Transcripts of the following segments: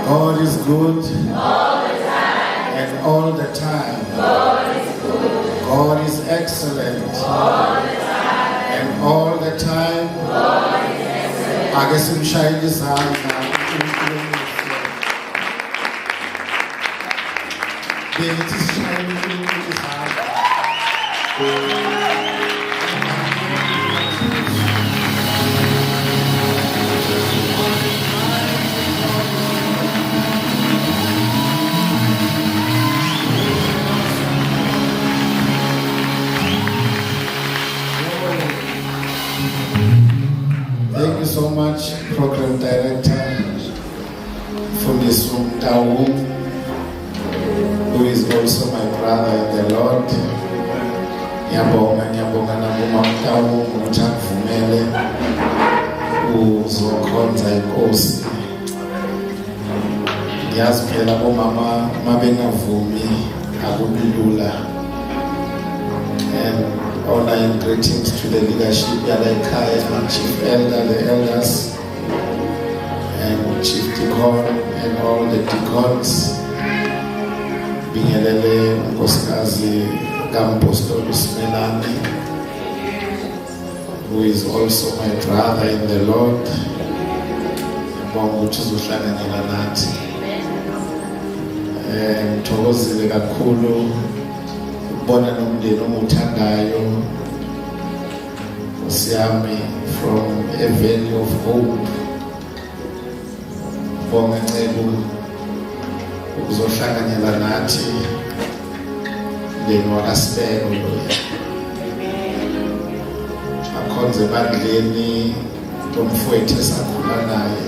God is good and all the time. God is excellent and all the time. Ake simshayele izandla uNkulunkulu omuhle. Bethi sishayele uNkulunkulu izandla. Thank you so much, Program Director Mfundisi Mtawu, who is also my brother in the Lord. Ngiyabonga naboma Mtawu ukuthi akuvumele uzokhonza inkosi. Ngiyazi phela bomama mabengavumi akubilula. And honor and greetings to the leadership Yalaikaya, Chief Elder, the elders, and Chief Deacon, and all the deacons. Bingelele Nkosikazi Kampostoli Melani, who is also my brother in the Lord. Bongo tuzohlanganyela nathi. Ngithokozile kakhulu ukubona nomndeni omuthandayo Nkosi from a valley of hope. Bonga ngicela ukuzohlanganyela nathi leno aspect lo. Akhonze bandleni lomfowethu esakhula naye.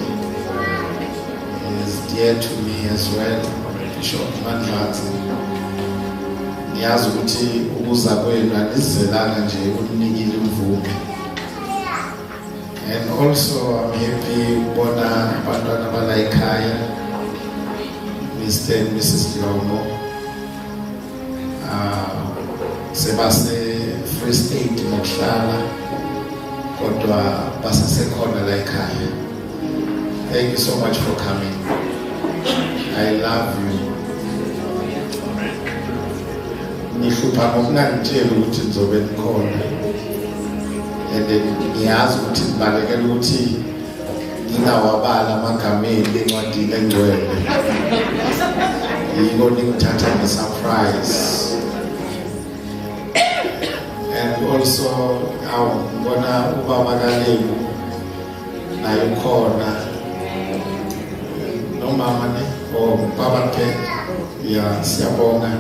Is dear to me as well, Bishop Mandlazi. Ngiyazi ukuthi ukuza kwenu anizelanga nje ukunikile imvume. And also I'm happy ukubona abantwana bala ekhaya, Mr. and Mrs. Lomo, sebase Free State ngokuhlala kodwa basasekhona la ekhaya. Thank you so much for coming. I love you. Ngihlupha ngokungangitshela ukuthi nizobe nikhona. And ngiyazi ukuthi nibalekela ukuthi ngingawabala amagameli encwadini engcwele. Yiko ningithatha nge-surprise. And also ngibona ubaba kaLebu naye ukhona. Nomama ne baba ke ya siyabonga.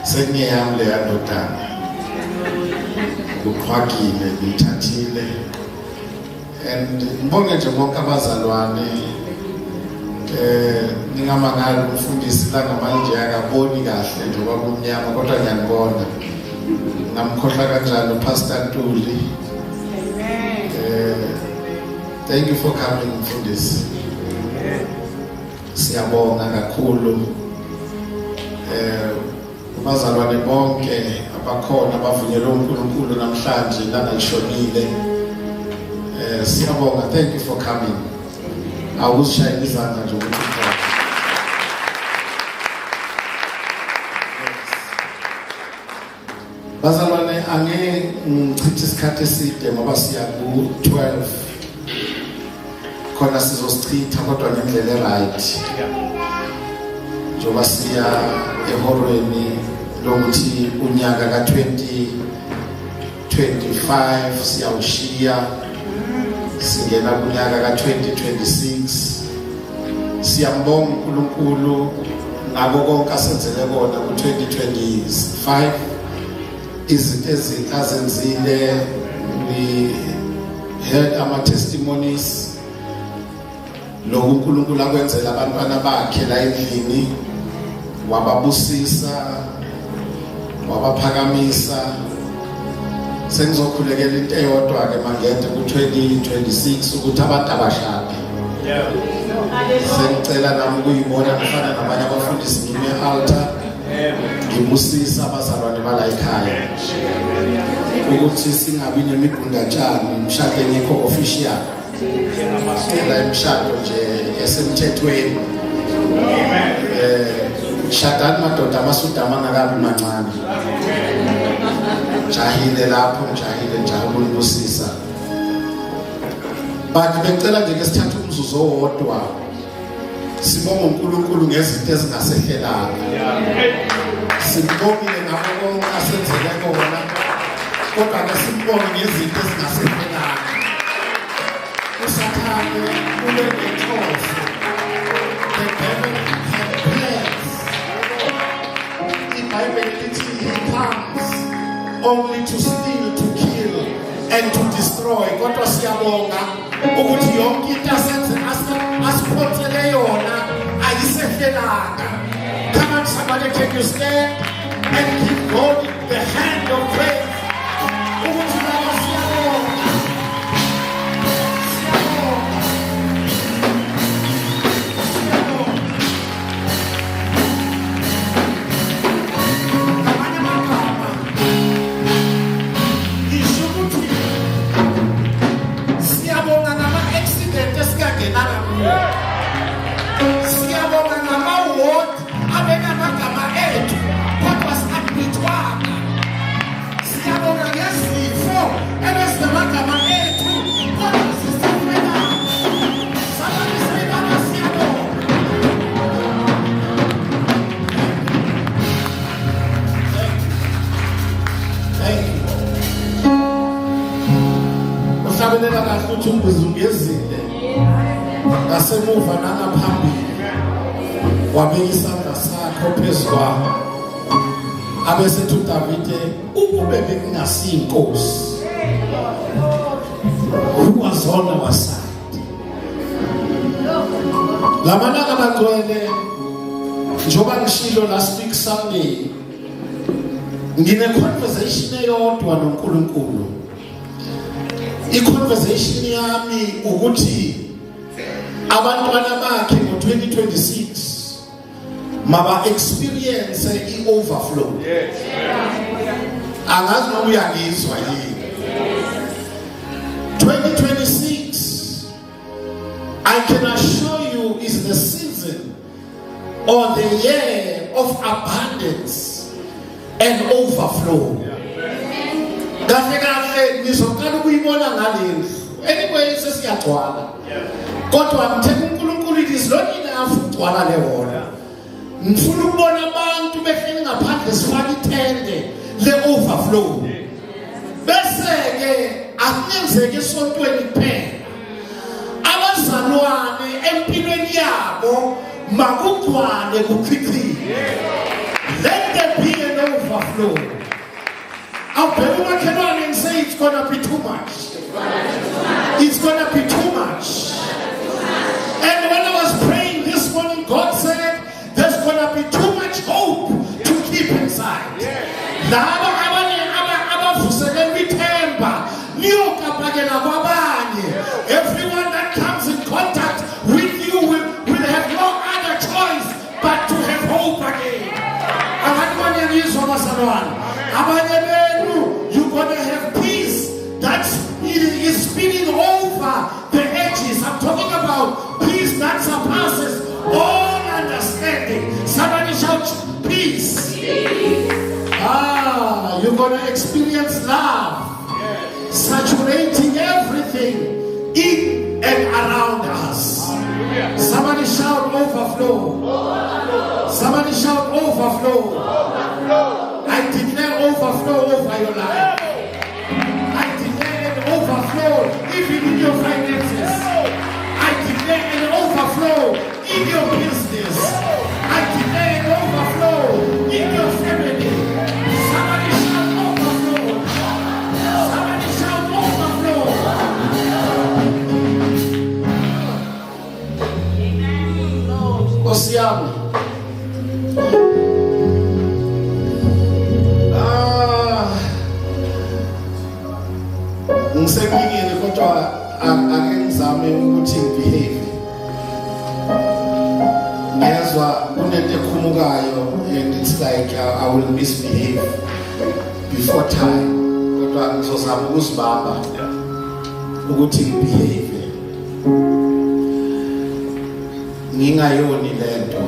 Sengiyami le yandodana. Uqhwakile ngithathile. And ngibonge nje bonke abazalwane ningamangala umfundisi la ngamanje akaboni kahle njengoba kumnyama kodwa ngiyanibona. Ngamkhohla kanjalo Pastor Ntuli. Thank you for coming mfundisi. Siyabonga kakhulu. Abazalwane bonke abakhona bavunyelwe uNkulunkulu namhlanje la ngishonile. Siyabonga, thank you for coming. Awushayela izandla nje ukuthi bazalwane angeke ngichithe isikhathi eside ngoba siya ku-12 khona sizosichitha kodwa ngendlela right. Njoba siya ehorweni lokuthi unyaka ka-2025 siyawushiya singena kunyaka ka-2026. Siyambonga uNkulunkulu ngako konke asenzele kona ku-2025. Izinto ezinhle azenzile. We heard ama-testimonies lokhu uNkulunkulu akwenzela abantwana bakhe la endlini. Wababusisa, wabaphakamisa. Sengizokhulekela into eyodwa ke mangede ku-2026 ukuthi abantu abashade. Sengicela nami ukuyibona ngifana nabanye abafundisi ngime altar. Ngibusisa abazalwane bala ekhaya ukuthi singabi nemigundatshani imishado engekho official. La imishado nje esemthethweni. Shadani madoda amasuda amangakabi mancane. Jahile lapho njahile njalo uNkosisa. But bengicela nje ke sithathe umzuzu owodwa. Sibonga uNkulunkulu ngezinto ezingasehlelanga. Sibongile ngabo bonke asenzele kona. Kodwa ke sibonge ngezinto ezingasehlelanga. Usathane ube nenhloso. The devil had plans. The Bible says he comes only to steal, to kill, and to destroy. Kodwa siyabonga ukuthi yonke into asiphothele yona ayisehlelanga. Come on, somebody, can you stand and give God the hand of praise? Ukuthi laba siyabonga. Siyabonga ngama-ward abenamagama ethu kodwa singaphithwanga. Siyabonga ngezifo ebezinamagama ethu kodwa sisifela. Salami sibona siyabonga. Thank you. Uhlabelela kahle ukuthi umbuzo ngezile. Ngasemuva nangaphambili wabeka isandla sakho phezu kwami abesethi uDavide ukube bengingasiyinkosi who was on our side. Lamalanga abangcwele njoba ngishilo last week Sunday ngine conversation eyodwa noNkulunkulu. I-conversation yami ukuthi abantwana bakhe ngo-2026 maba experience i-overflow. Angazi noma uyangizwa yini. 2026 I can assure you is the season or the year of abundance and overflow. Kahle kahle nizokala ukuyibona ngaleli. Anyway sesiyagcwala. Kodwa ngithe uNkulunkulu it is not enough ukugcwala lewona. Ngifuna ukubona abantu behleli ngaphandle sifaka ithende le-overflow. Bese-ke akungenzeki esontweni kuphela. Abazalwane empilweni yabo makugcwale kuchichile. Let there be an overflow. Awubheka umakhelwane and say it's gonna be too much. It's gonna be too much. And when I was praying this morning, God said, there's going to be too much hope to keep inside. Everyone that comes in contact with you will have no other choice but to have hope again. You're going to have peace that is spilling over the edges. I'm talking about peace that surpasses all understanding. Somebody shout peace. You're going to experience love saturating everything in and around us. Somebody shout overflow. Somebody shout overflow. I declare overflow over your life. I declare an overflow even in your finances. I declare an overflow in your business. I declare an overflow in your family. Somebody shout overflow. Somebody shout overflow. Osiamu. Ngisekingile kodwa ake ngizame ukuthi ngibehave. Ngezwa kunento ekhumukayo and it's like I will misbehave before time. Kodwa ngizozama ukuzibamba ukuthi ngibehave. ngingayoni lento.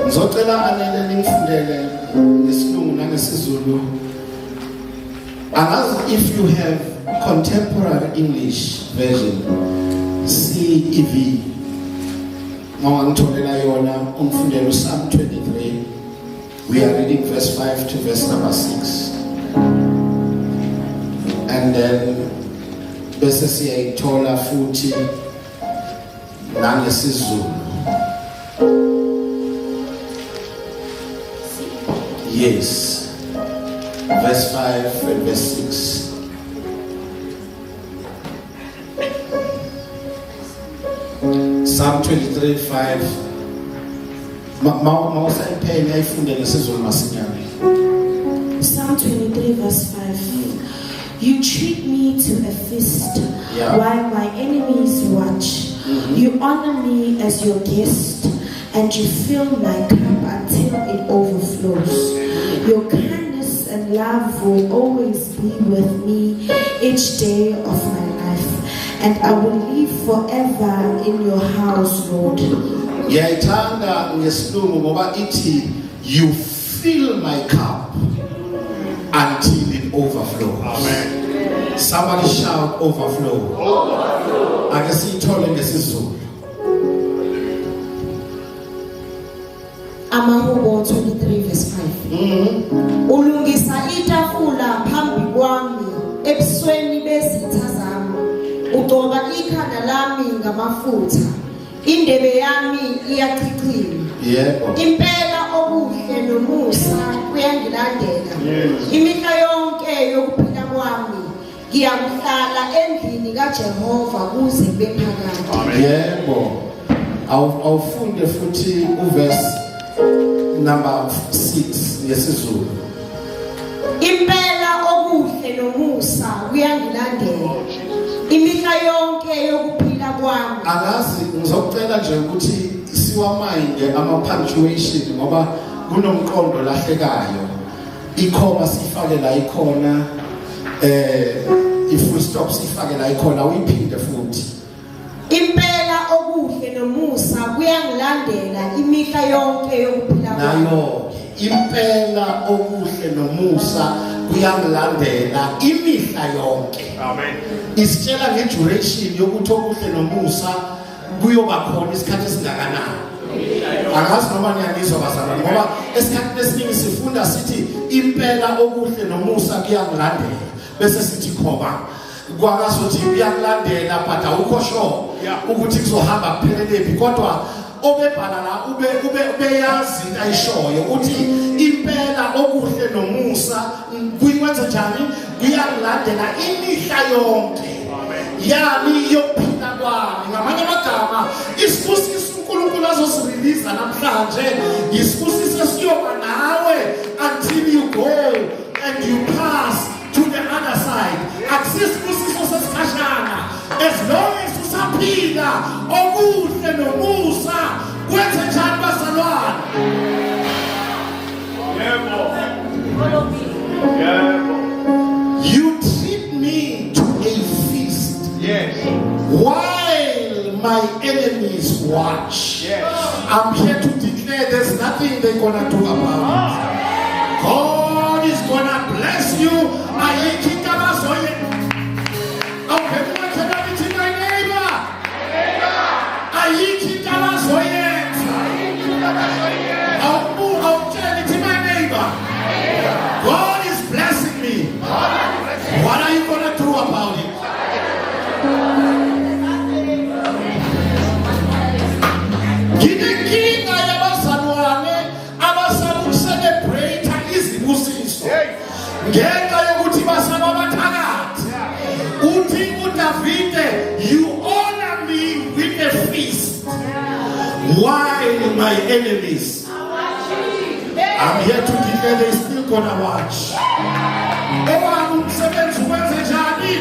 Ngizocela anele ningifundele ngesilungu nangesizulu. Angazi if you have contemporary English version, CEV. Mama ngitholela yona umfundelo Psalm 23. We are reading verse 5 to verse number 6. And then bese siyayithola futhi nangesizulu. Yes. Verse 5 and verse 6. Psalm 23:5. Mawusa impeni ayifunde ngesizulu masinyane. Psalm 23 verse 5. You treat me to a feast while my enemies watch. You honor me as your guest and you fill my cup until it overflows. Your kindness and love will always be with me each day of my life, and I will live forever in your house, Lord. Ngiyayithanda ngesilungu ngoba ithi you fill my cup until it overflows. Amen. Somebody shout overflow. Overflow. Ake siyithole ngesizulu. Amahubo 23 verse 5. Ulungisa itafula phambi kwami ebusweni bezitha zami. Ugcoba ikhanda lami ngamafutha. Indebe yami iyachichima. Yebo. Impela okuhle nomusa kuyangilandela. Imihla yonke yokuphila kwami ngiyakuhlala endlini kaJehova kuze kube phakade. Yebo. Awufunde futhi uverse number 6 yesizulu. Impela okuhle nomusa kuyangilandela. Imihla yonke yokuphila kwami. Angazi ngizocela nje ukuthi siwaminde ama punctuation ngoba kunomqondo lahlekayo. Ikhoma sifake la ikhona if we stop sifake la ikhona uyiphinde futhi. Impela okuhle nomusa kuyangilandela imihla yonke yokuphila kwami. Nayo impela okuhle nomusa kuyangilandela imihla yonke. Amen. Isitshela ngeduration yokuthi okuhle nomusa kuyoba khona isikhathi esingakanani. Angazi noma niyangizwa bazalwane ngoba esikhathini esiningi sifunda sithi impela okuhle nomusa kuyangilandela bese sithi khoba kwakazothi kuyangilandela but awukho sure ukuthi kuzohamba kuphelele kodwa obebhala la ubeyazi into ayishoyo uthi impela okuhle nomusa kuyikwenza njani kuyangilandela imihla yonke yami yokuphila kwami. Ngamanye amagama isibusiso uNkulunkulu azosirelease namhlanje isibusiso siyoba nawe until you go and you pass to the other side. Akusisibusiso sesikhashana as long as usaphila okuhle nomusa kwenze njani bazalwane. You treat me to a feast. Yes. While my enemies watch. Yes. I'm here to declare there's nothing they're gonna do about it. God is gonna bless you. God is blessing me. What are you gonna do about it? Nginenkinga yabazalwane abasaba celebrate izibusiso ngenxa yokuthi basaba bathakathi. Uthi uDavide, you honor me with a feast while my enemies. I'm here to declare they still gonna watch. Umsebenzi wenze njani?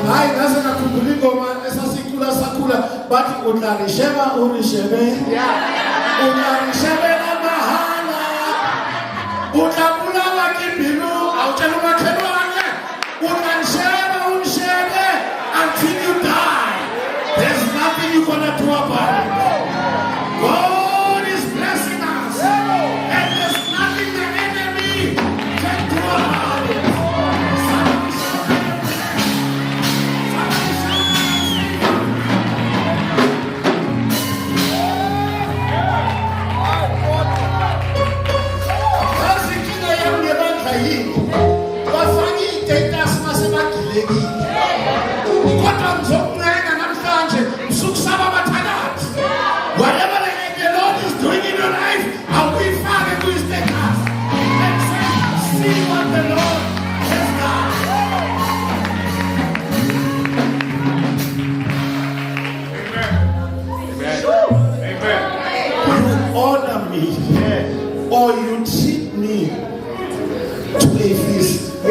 Hayi ngaze ngakhumbula ingoma esasikhula sakhula bathi utlangisheba urishebe. Utlangishebe mahala. Utlabula wakibilu awutshela umakhelwane. Utlangisheba unishebe until you die.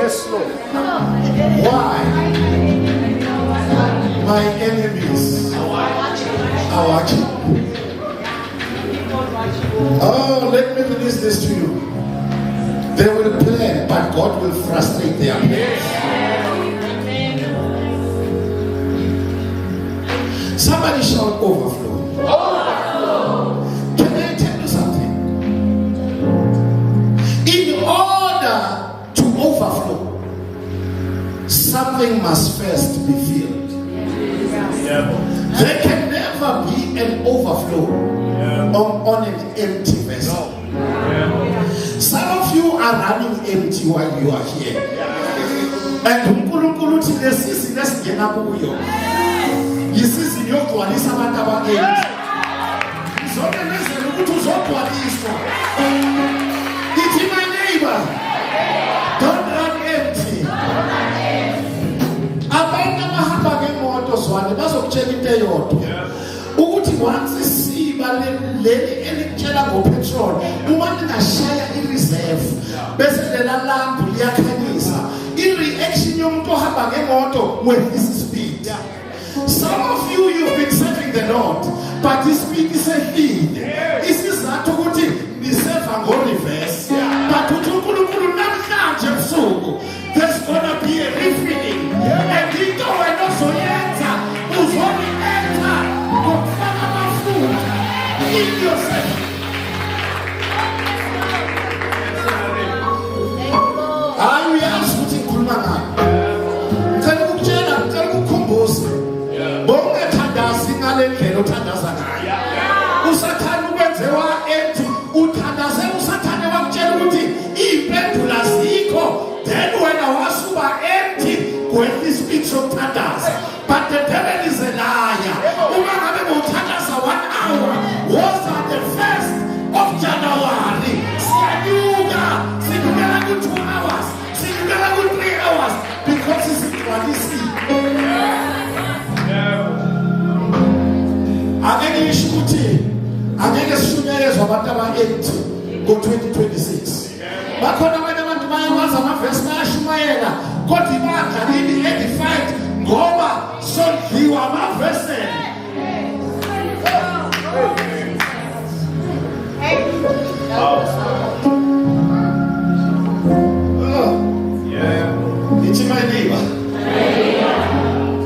Yes, Lord. Why? My enemies are watching. Oh, let me release this to you. They will plan, but God will frustrate their plans. Somebody shout overflow. Can I tell you something? In order to overflow, something must first be filled. There can never be an overflow on an empty vessel. Some of you are running empty while you are here. And uNkulunkulu uthi lesisi lesingena kuyo yisizini yokugcwalisa abantu abangempty. Zonke lezelo ukuthi uzogcwaliswa. Ithi my neighbor, don't run empty. Abantu abahamba ngemoto zwane bazokutshela into eyodwa ukuthi once isiba leli elikutshela ngopetrol uma lingashaya ireserve bese lela lampu liyakhanyisa i-reaction yomuntu ohamba ngemoto with this speed. Some of you, you've been serving the Lord, but this speed is a heed. Isizathu ukuthi niseva ngo-reverse, but uNkulunkulu namhlanje ebusuku there's gonna be a refilling. And into wena ozoyenza uzori-enter ngokufaka amafutha in yourself. Hayi uyazi ukuthi ngikhuluma ngani. Ngicela ukutshela, ngicela ukukukhumbuza. Bongathandazi ngale ndlela othandaza ngayo. Usathane ukwenzewa empty, uthandaze usathane wakutshela ukuthi iy'mpendulo azikho. Then wena wasuba empty kweli speech sokuthandaza. But the devil is a liar. Uma ngabe bowuthandaza 1 hour, was on the 1st of January. Siyanyuka, sidlula ku-2 hours, sidlula ku-3 hours, because isigcwalisile. Angeke ngisho ukuthi angeke sishunyayezwe abantu aba-empty ngo-2026. Bakhona abanye abantu bayawazi amavesi bayashumayela kodwa ibandla lini edified ngoba sondliwa amavesela. It's my neighbor.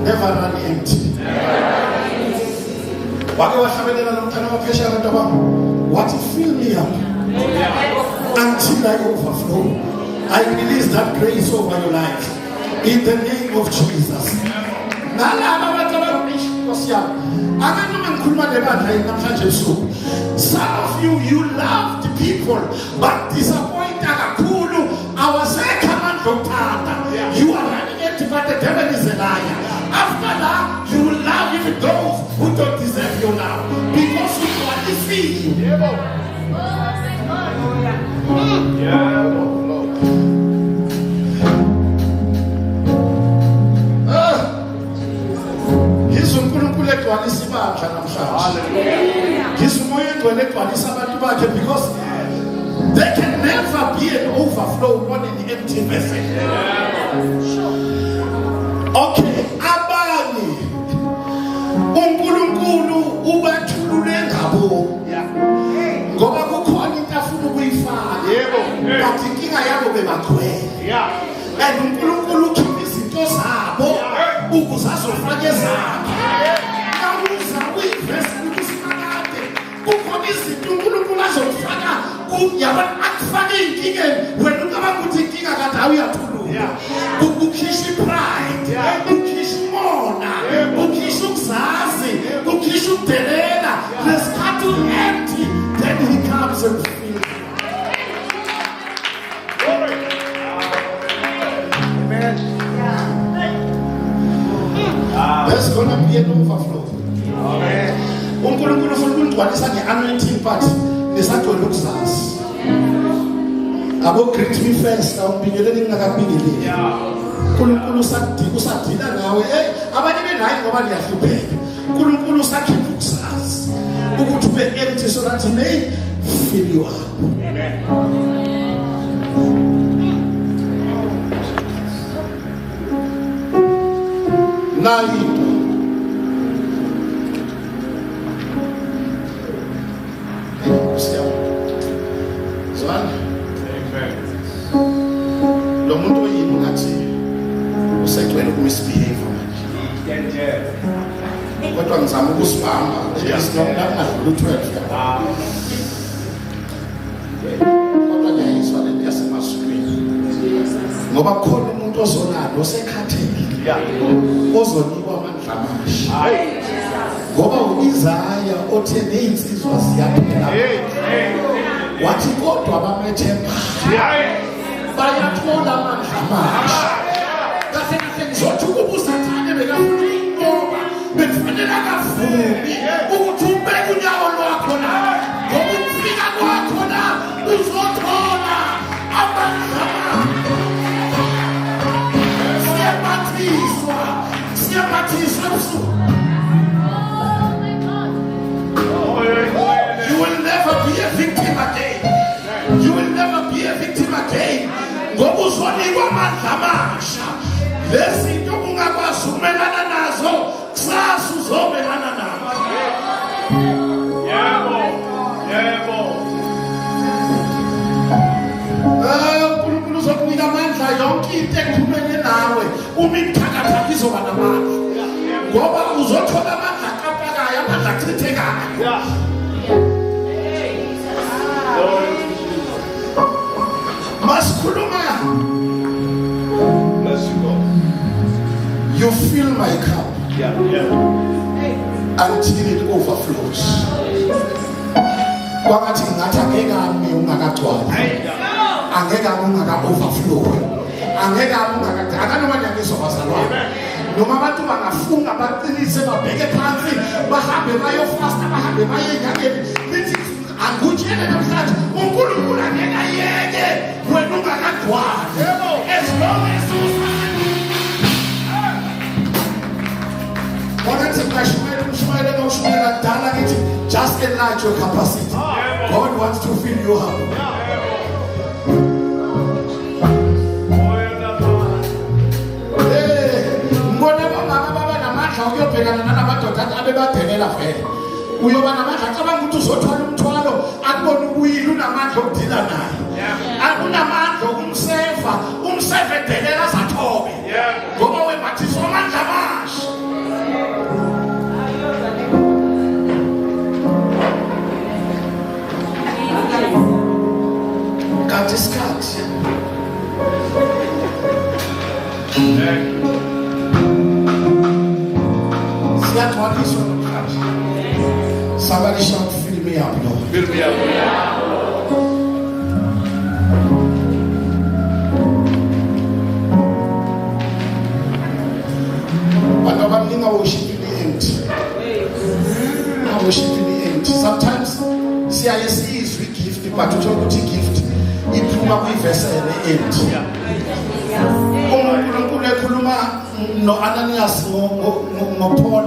Never run empty. Wake wahlabelela nomntana waphesheya abantu abami wathi fill me up until I overflow. I release that grace over your life in the name of Jesus. Nalaba abantu abami Nkosi yami akanoma ngikhuluma lebandla namhlanje ebusuku. Some of you, you loved people but disappointed kakhulu awasekho amandla okuthanda. You are running empty but the devil is a liar. After that, you will love even those who don't deserve your love because you are deceived. Yesu uNkulunkulu egcwalisa ibandla namhlanje. Yesu umoya engcwele egcwalisa abantu bakhe because there can never be an overflow on an empty vessel. Okay, abanye uNkulunkulu ubathulule ngabo ngoba kukhona into afuna ukuyifaka. But inkinga yabo bebagcwele. And uNkulunkulu ukhipha izinto zabo ukuze azofaka ezakhe. Nawuza kuyivesi ukusimakade kukhona izinto uNkulunkulu azofaka yabona akufake inkingeni wena ungaba ukuthi inkinga kade awuyathulula. Ukukhishwa pride, ukukhishwa imona, ukukhishwa ukuzazi, ukukhishwa ukudelela. Lesikhathi empty, then he comes and fills you. Amen. There's gonna be an overflow. Amen. uNkulunkulu ufuna ukugcwalisa nge-anointing part nesagcwele ukuzazi. Abo greet me first awubingeleli ngingakabingeleli. uNkulunkulu usadila nawe. Abanye benayi ngoba liyahlupheka. uNkulunkulu usakhipha ukuzazi ukuthi ube empty so that he may fill you up. Amen. Naito. Lo muntu oyini ngathi usegcwele ukumisbehave manje. Kodwa ngizama ukusibamba isinomnakudlula 12. Kodwa ngiyayizwa lento yasemazulwini. Ngoba khona umuntu ozonalo osekhathele. Ozonikwa amandla amasha. Ngoba uIsaya othe nezinsizwa ziyaphela. Wathi kodwa abamethembayo bayathola amandla amasha. Kahle kahle ngizothi ukuba uSathane bekafuna ingoba bekufanele akavumi ukuthi ubeke unyawo lwakho la. Ngoba ukufika kwakho la uzothola amandla. Siyaphathiswa busuku. You will never be a victim again. You will never be a victim again. Ngoba uzonikwa amandla amasha. Lezinto ungakwazi ukumelana nazo, kusasa uzomelana nazo. Yebo. uNkulunkulu uzokunika amandla yonke into ekhulumene nawe. Uma imithakathaka izoba namandla. Ngoba uzothola amandla kaphakayo, amandla achithekayo. Maskuluma. You fill my cup until it overflows. Wakati ngathi angeke ami ungakagcwali. Angeke ami ungaka-overflow. Angeke ami ungaka akanoma nyangiso bazalwane. Noma abantu bangafunga baqinise babheke phansi bahambe bayofasta bahambe baye enyangeni lithi angutshele namhlanje uNkulunkulu angeke ayeke wena ungakagcwali. As long as just enlarge your capacity. God wants to fill you up. Uyoba namandla acabanga ukuthi uzothwala umthwalo akubona ubuyile unamandla okudila naye. Akunamandla okumsefa, umsefa edelela zathobe. Ngoba wembathiswa amandla amasha. Kanti isikhathi siyagcwaliswa namhlanje. Somebody shout, fill me up, Lord. Fill me up. But I'm not worshiping the empty. I'm worshiping the empty. Sometimes CISC is we gift, but you don't put a gift. Iphuma kuyivesele empty. uNkulunkulu ekhuluma noAnanias ngoPaul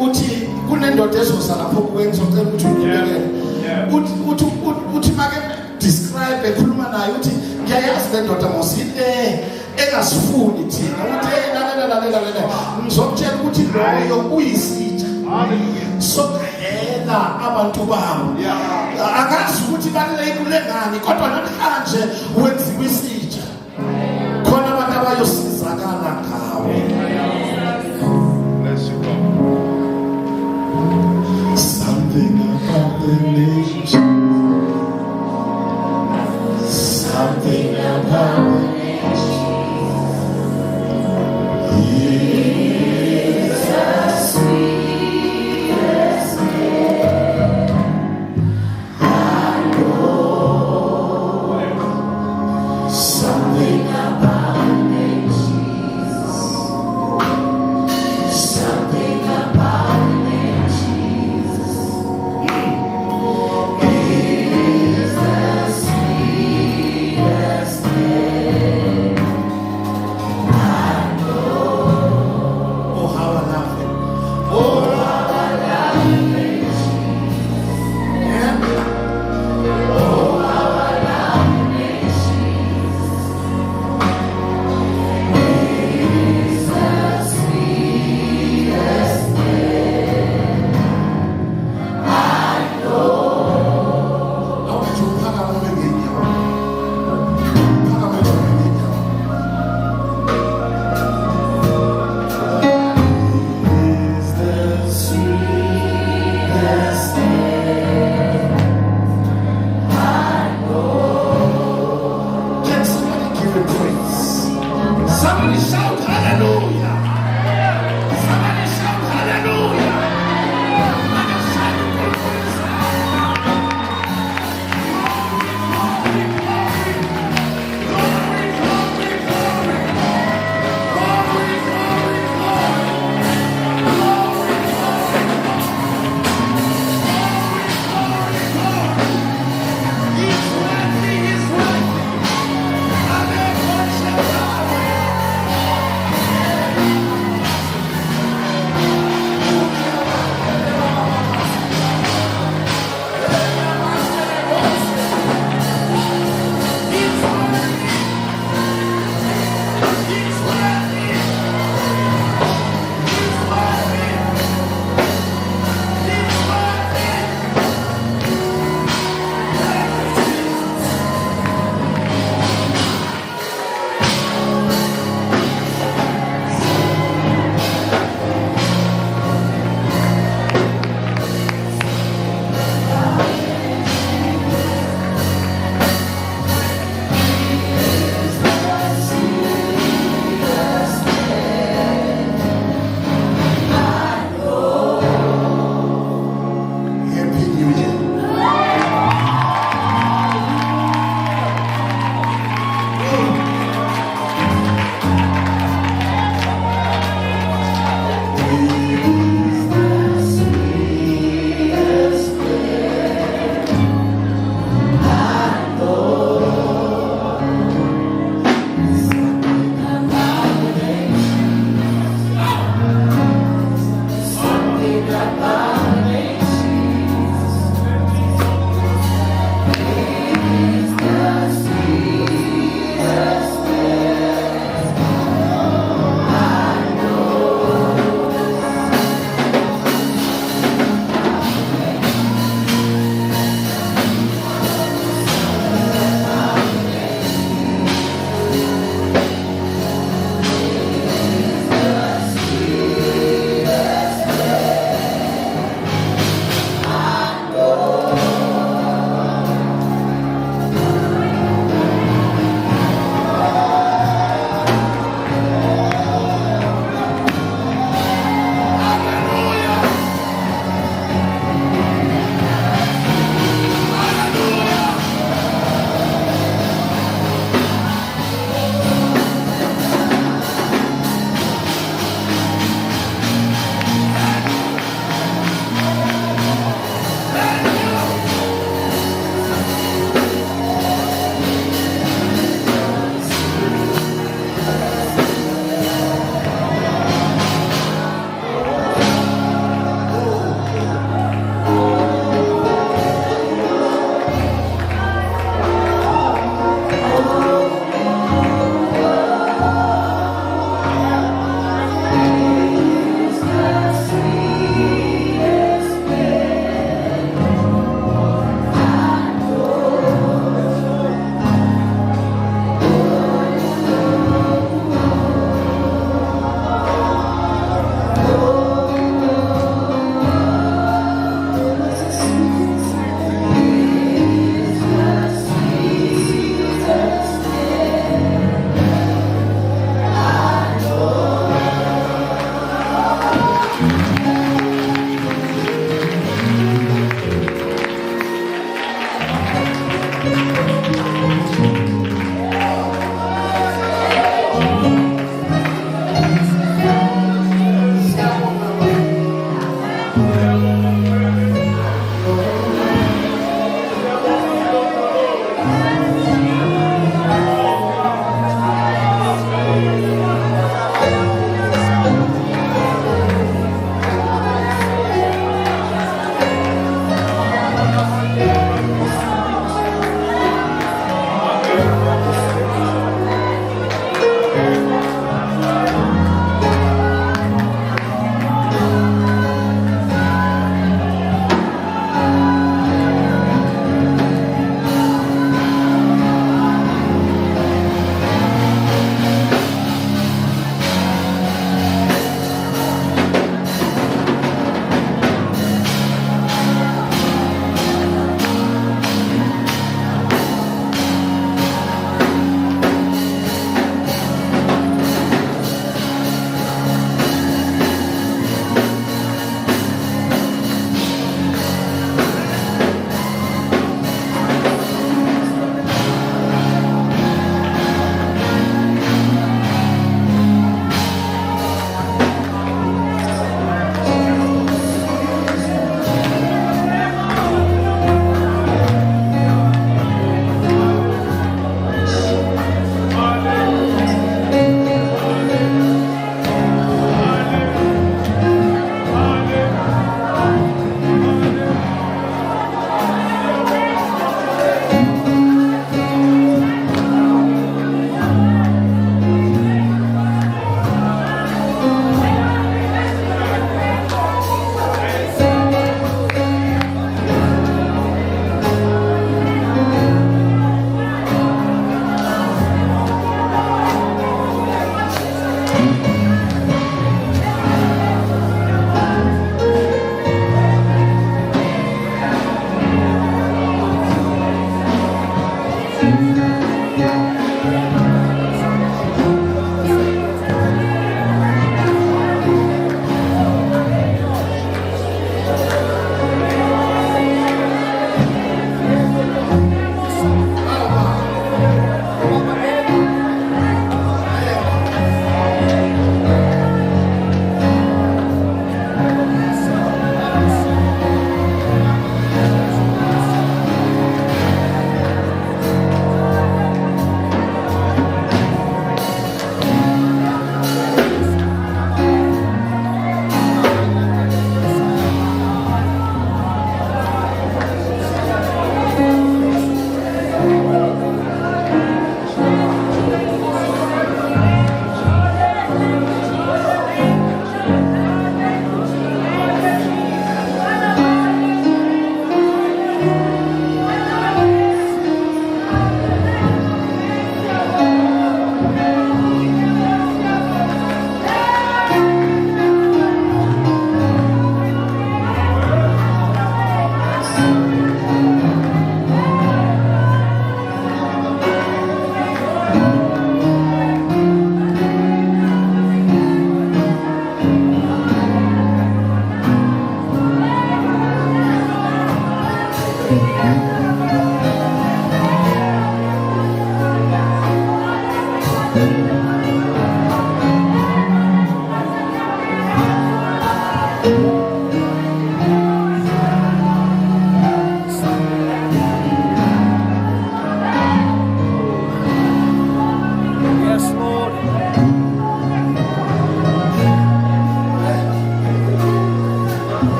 uthi kunendoda ezoza lapho kuwe ngizocela ukuthi uyibekele. Uthi make describe ekhuluma naye uthi ngiyayazi le ndoda mosile engasifuni thina uthi lalela ngizokutshela ukuthi loyo uyisitsha sokhela abantu babo. Akazi ukuthi balekule ngani kodwa namhlanje wenziwe isitsha khona abantu abayosizakala ngawe. Something about the name, something about the name, is the sweetest name I know. Something about the name Jesus, something about the name Jesus.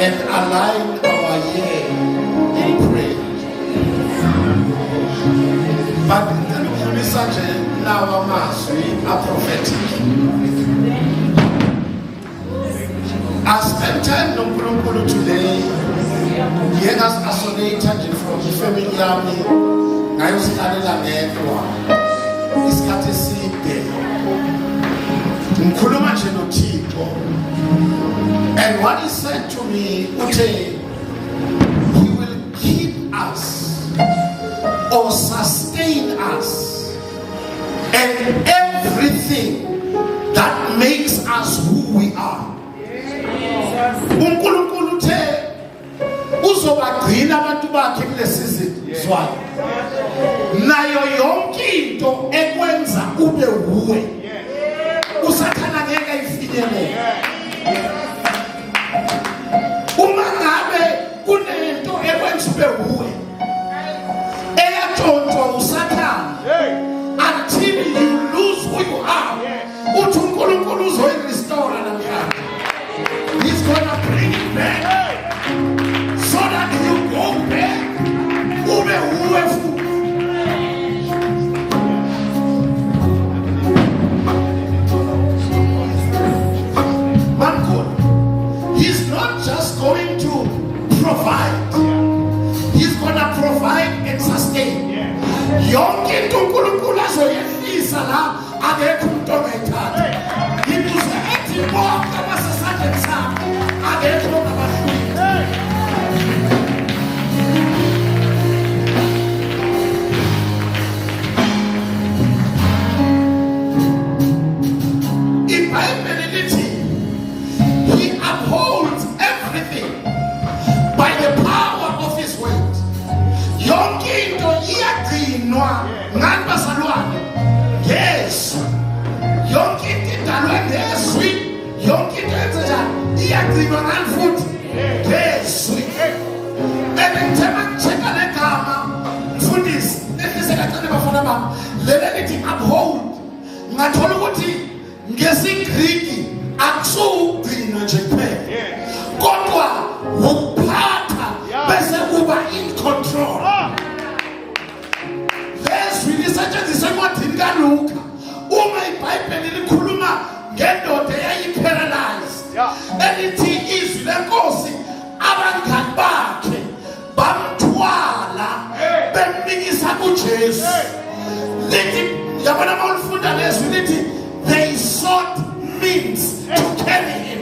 and align our year in prayer. But such now we are prophetic. I spent time no Kulukulu today. He has isolated from the family army. I was studying at everyone. It's got a seed there. And what he said to me, Ute, he will keep us or sustain us and everything that makes us who we are. uNkulunkulu uthe uzobagcina abantu bakhe kule season zwayo nayo yonke into ekwenza ube uwe usathana ngeke ayifinyelele. Uma ngabe kunento ekwenza ube uwe eyatshontshwa usathana until you lose who you are, uthi uNkulunkulu uzoyirestore namhlanje. He's gonna bring it back so that you go back ube uwe futhi. He's not just going to provide. He's going to provide and sustain. Yonke into uNkulunkulu azoyehlisa la akekho umuntu ongayithatha. Yibuze ethi bonke abasesandleni sakhe akekho ongabahluli. iBhayibheli lithi he upholds everything by the power of his word. Yonke into iyagcinwa ngani bazalwane Yesu. Yonke into idalwe ngeSu. Yonke into enzenjani iyagcinwa ngani futhi ngeSu. Ebengithema ngitheka legama mfundisi ehlise kancane bafana bami lele lithi uphold. Ngathola ukuthi ngesiGriki akusugcina nje kuphela kodwa ukuphatha bese kuba in control. Lezwi lisetshenziswa encwadini kaLuka uma iBhayibheli likhuluma ngendoda eyayiparalyzed elithi izwi lenkosi abangani bakhe bamthwala bemmikisa kuJesu. Lithi yabona mawulifunda lezwi lithi they sought means to carry him.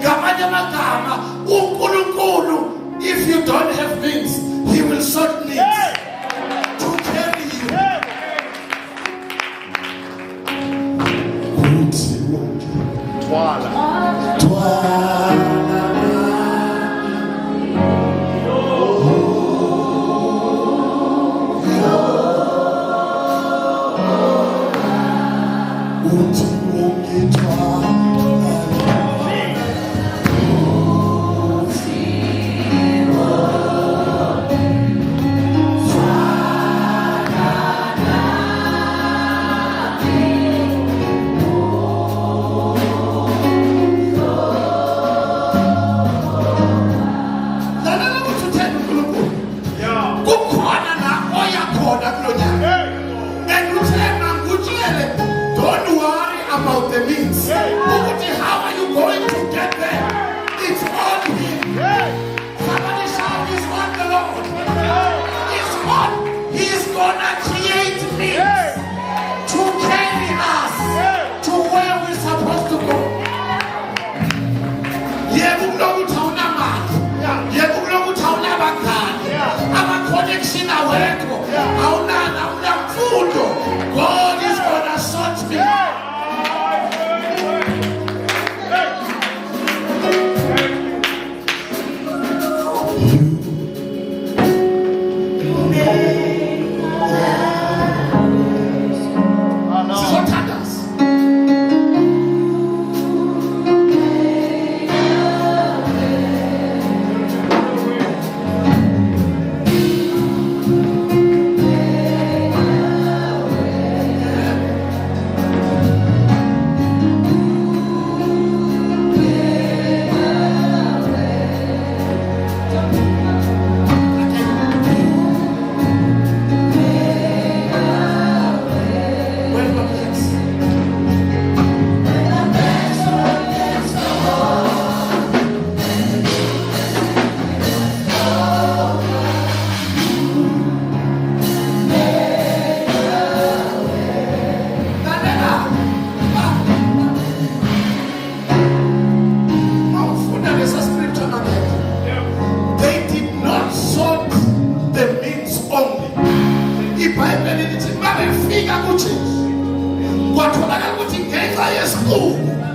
Ngamanye amagama uNkulunkulu, if you don't have means, he will sort means to carry you. Twala. Don't worry about the means. How are you going to get there? It's on him. Somebody shout, it's on the Lord. It's on. He's gonna create means to carry us to where we're supposed to go. Connection awekho. Awuna mfundo. God is gonna sort me. Boom.